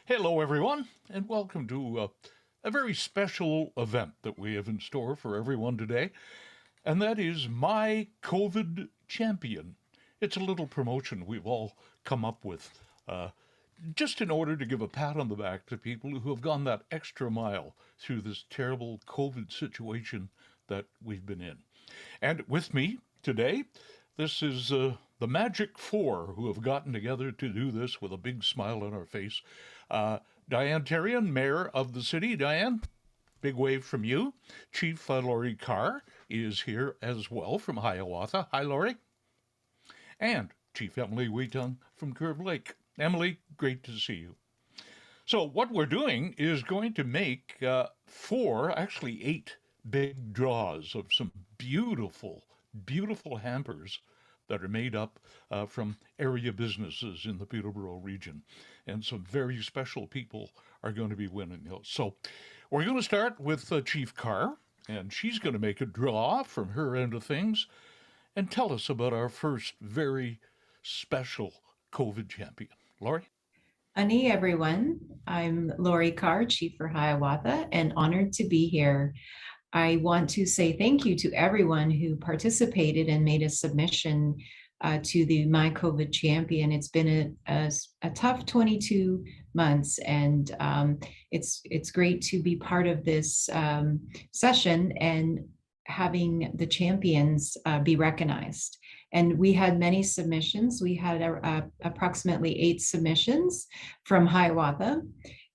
Hello, everyone, and welcome to a very special event that we have in store for everyone today, and that is My COVID Champion. It's a little promotion we've all come up with just in order to give a pat on the back to people who have gone that extra mile through this terrible COVID situation that we've been in. And with me today, this is the Magic Four who have gotten together to do this with a big smile on our face. Dee-Anne Taylor, Mayor of the city. Dee-Anne, big wave from you. Chief Lori Carr is here as well from Hiawatha. Hi, Lori. And Chief Emily Wheaton from Curve Lake. Emily, great to see you. So what we're doing is going to make actually eight big draws of some beautiful, beautiful hampers that are made up from area businesses in the Peterborough region. And some very special people are going to be winning those. So we're going to start with Chief Carr, and she's going to make a draw from her end of things and tell us about our first very special COVID champion. Lori? Ani, everyone. I'm Lori Carr, Chief for Hiawatha, and honored to be here. I want to say thank you to everyone who participated and made a submission to the My COVID Champion. It's been a tough 22 months, and it's great to be part of this session and having the champions be recognized. And we had many submissions. We had approximately 8 submissions from Hiawatha,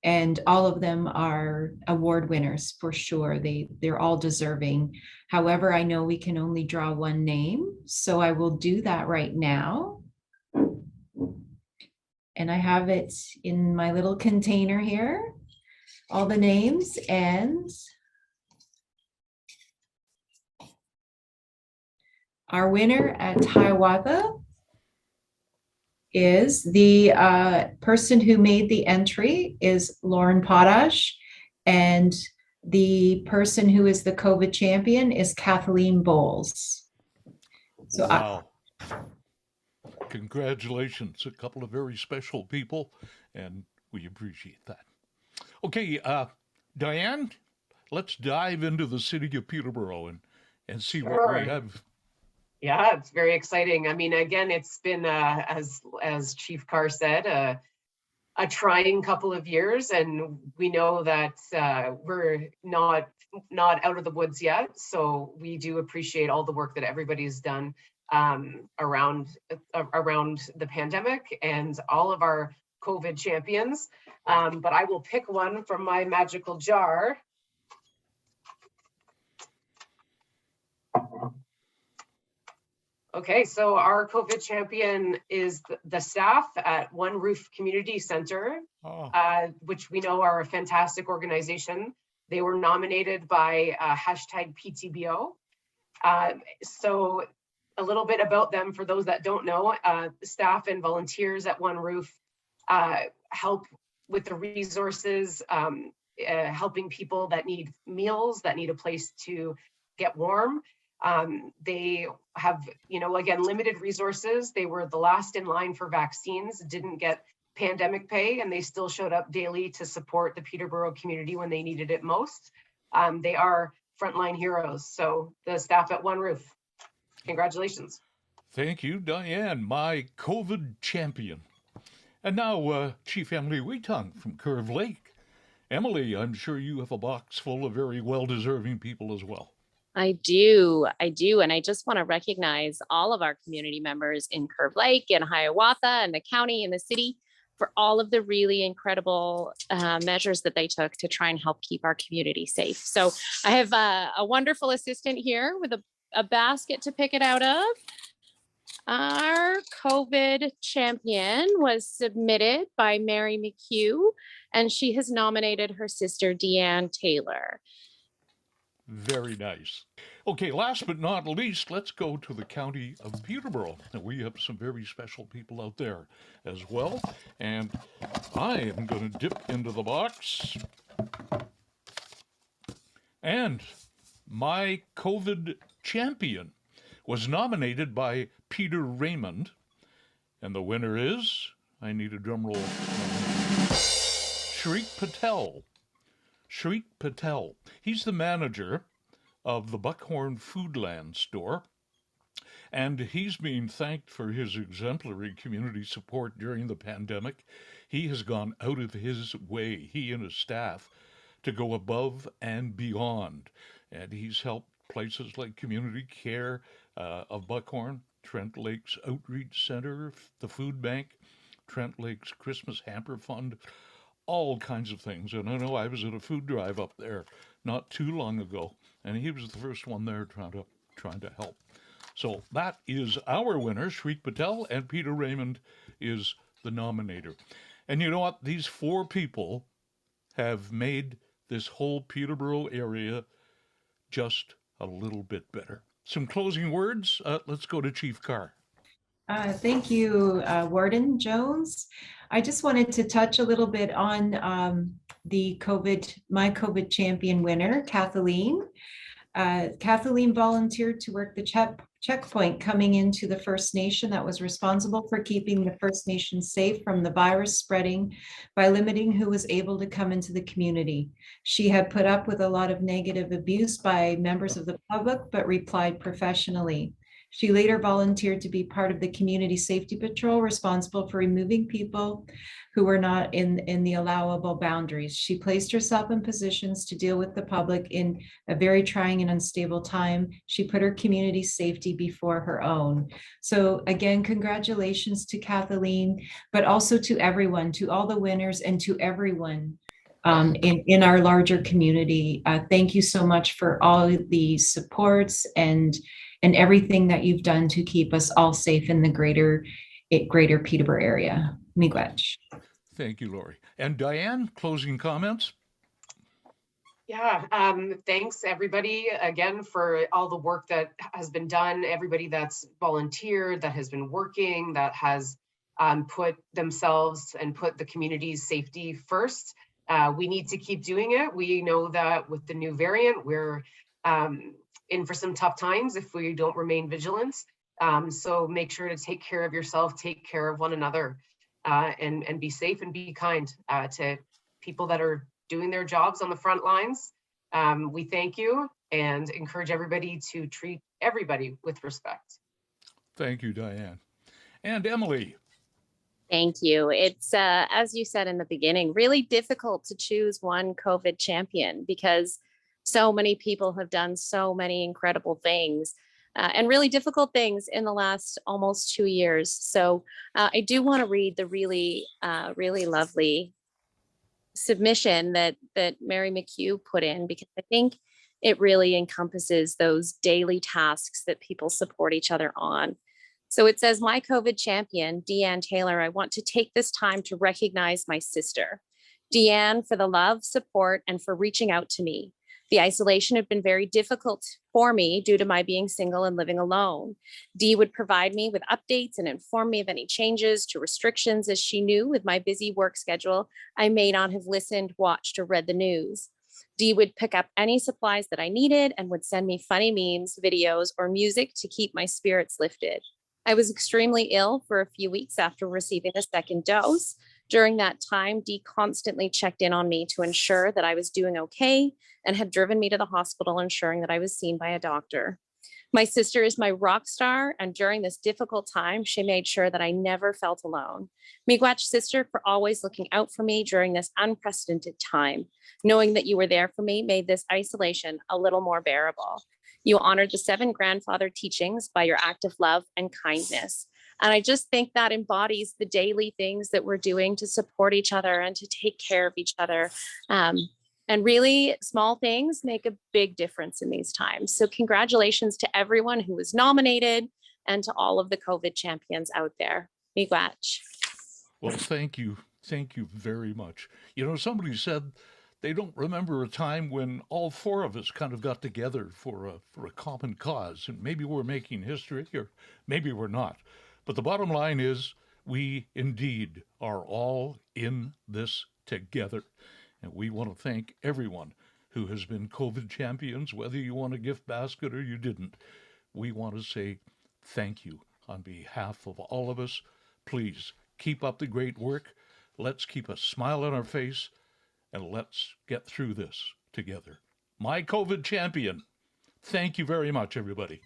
and all of them are award winners for sure. They're all deserving. However, I know we can only draw one name, so I will do that right now. And I have it in my little container here, all the names, and our winner at Hiawatha is the person who made the entry is Lorne Paudash, and the person who is the COVID champion is Kathleen Bowles. So wow. Congratulations, a couple of very special people, and we appreciate that. Okay, Dee-Anne, let's dive into the city of Peterborough and see what we have. Yeah, it's very exciting. I mean, again, it's been, as Chief Carr said, a trying couple of years, and we know that we're not out of the woods yet. So we do appreciate all the work that everybody's done around the pandemic and all of our COVID champions. But I will pick one from my magical jar. Okay, so our COVID champion is the staff at One Roof Community Center, which we know are a fantastic organization. They were nominated by #PTBO. So a little bit about them for those that don't know. Staff and volunteers at One Roof help with the resources, helping people that need meals, that need a place to get warm. They have, again, limited resources. They were the last in line for vaccines, didn't get pandemic pay, and they still showed up daily to support the Peterborough community when they needed it most. They are frontline heroes. So the staff at One Roof, congratulations. Thank you, Dee-Anne, my COVID champion. And now, Chief Emily Wheaton from Curve Lake. Emily, I'm sure you have a box full of very well-deserving people as well. I do. And I just want to recognize all of our community members in Curve Lake and Hiawatha and the county and the city for all of the really incredible measures that they took to try and help keep our community safe. So I have a wonderful assistant here with a basket to pick it out of. Our COVID champion was submitted by Mary McCue, and she has nominated her sister, Dee-Anne Taylor. Very nice. Okay, last but not least, let's go to the county of Peterborough. And we have some very special people out there as well. And I am going to dip into the box. And my COVID champion was nominated by Peter Raymond. And the winner is, I need a drum roll. Shreek Patel. Shreek Patel. He's the manager of the Buckhorn Foodland store, and he's being thanked for his exemplary community support during the pandemic. He has gone out of his way, he and his staff, to go above and beyond. And he's helped places like Community Care of Buckhorn, Trent Lakes Outreach Center, the Food Bank, Trent Lakes Christmas Hamper Fund, all kinds of things. And I know I was at a food drive up there not too long ago, and he was the first one there trying to help. So that is our winner, Shreek Patel, and Peter Raymond is the nominator. And you know what? These four people have made this whole Peterborough area just a little bit better. Some closing words. Let's go to Chief Carr. Thank you, Warden Jones. I just wanted to touch a little bit on the My COVID Champion winner, Kathleen. Kathleen volunteered to work the checkpoint coming into the First Nation that was responsible for keeping the First Nation safe from the virus spreading by limiting who was able to come into the community. She had put up with a lot of negative abuse by members of the public, but replied professionally. She later volunteered to be part of the Community Safety Patrol, responsible for removing people who were not in the allowable boundaries. She placed herself in positions to deal with the public in a very trying and unstable time. She put her community's safety before her own. So again, congratulations to Kathleen, but also to everyone, to all the winners and to everyone in our larger community. Thank you so much for all the supports and everything that you've done to keep us all safe in the greater Peterborough area. Miigwech. Thank you, Lori. And Dee-Anne, closing comments? Yeah, thanks everybody again for all the work that has been done, everybody that's volunteered, that has been working, that has put themselves and put the community's safety first. We need to keep doing it. We know that with the new variant, we're in for some tough times if we don't remain vigilant. So make sure to take care of yourself, take care of one another, and be safe and be kind to people that are doing their jobs on the front lines. We thank you and encourage everybody to treat everybody with respect. Thank you, Dee-Anne. And Emily. Thank you. It's, as you said in the beginning, really difficult to choose one COVID champion because so many people have done so many incredible things and really difficult things in the last almost 2 years. So I do want to read the really lovely submission that Mary McCue put in, because I think it really encompasses those daily tasks that people support each other on. So it says, my COVID champion, Dee-Anne Taylor, I want to take this time to recognize my sister, Dee-Anne, for the love, support, and for reaching out to me. The isolation had been very difficult for me due to my being single and living alone. Dee would provide me with updates and inform me of any changes to restrictions, as she knew with my busy work schedule, I may not have listened, watched, or read the news. Dee would pick up any supplies that I needed and would send me funny memes, videos, or music to keep my spirits lifted. I was extremely ill for a few weeks after receiving a second dose. During that time, Dee constantly checked in on me to ensure that I was doing okay and had driven me to the hospital, ensuring that I was seen by a doctor. My sister is my rock star, and during this difficult time, she made sure that I never felt alone. Miigwech, sister, for always looking out for me during this unprecedented time. Knowing that you were there for me made this isolation a little more bearable. You honored the 7 grandfather teachings by your act of love and kindness. And I just think that embodies the daily things that we're doing to support each other and to take care of each other. And really small things make a big difference in these times. So congratulations to everyone who was nominated and to all of the COVID champions out there. Miigwech. Well, thank you. Thank you very much. You know, somebody said they don't remember a time when all 4 of us kind of got together for a common cause. And maybe we're making history, or maybe we're not. But the bottom line is we indeed are all in this together. And we want to thank everyone who has been COVID champions, whether you won a gift basket or you didn't. We want to say thank you on behalf of all of us. Please keep up the great work. Let's keep a smile on our face. and let's get through this together. My COVID champion. Thank you very much, everybody.